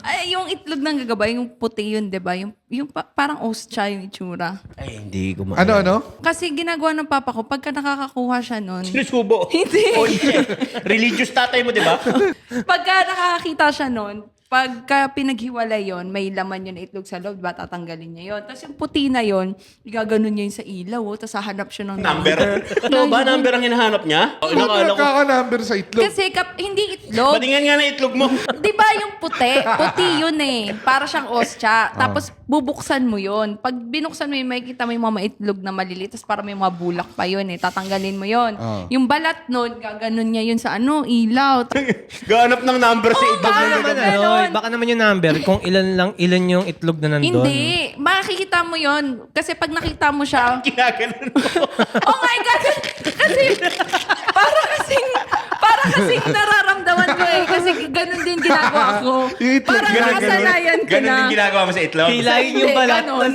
Ay, yung itlog ng gagabay, yung puti yun, di ba? Parang ostya yung itsura. Ay, hindi ko Ano? Kasi ginagawa ng papa ko, pagka nakakakuha siya nun, Sinusubo. Hindi. Oh, shit. Religious tatay mo, di ba? pagka nakakakita siya nun, pagka pinaghiwalay yon, may laman yun na itlog sa loob, diba? Tatanggalin niya yon. Tapos yung puti na yon, igaganon niya yun sa ilaw, tapos hahanap siya ng Number. Totoo ba? Number ang hinahanap niya? Bakit nagkaka-number sa itlog? Kasi hindi itlog. Patingan nga na itlog mo. Di ba yung puti? Puti yun eh. Para siyang ostya. Tapos bubuksan mo yun. Pag binuksan mo yun, makikita mo yung mga itlog na maliliit. Tapos para may mga bulak pa yun eh. Tatanggalin mo yun. Yung balat nun, gaganon niya yun sa ilaw. Gahanap ng number sa itlog. baka Naman, ganon. baka naman yung number kung ilan yung itlog na nandun. Hindi. Makikita mo yun. Kasi pag nakita mo siya, Ginaganon mo. oh my God! Kasi, para kasing nararamdaman ko eh. Kasi ganun din ginagawa ko. Yung itlog, Parang ganun, nakasanayan ko Ganon na. din ginagawa mo sa itlog. Hilahin yung Hindi, balat. ganon.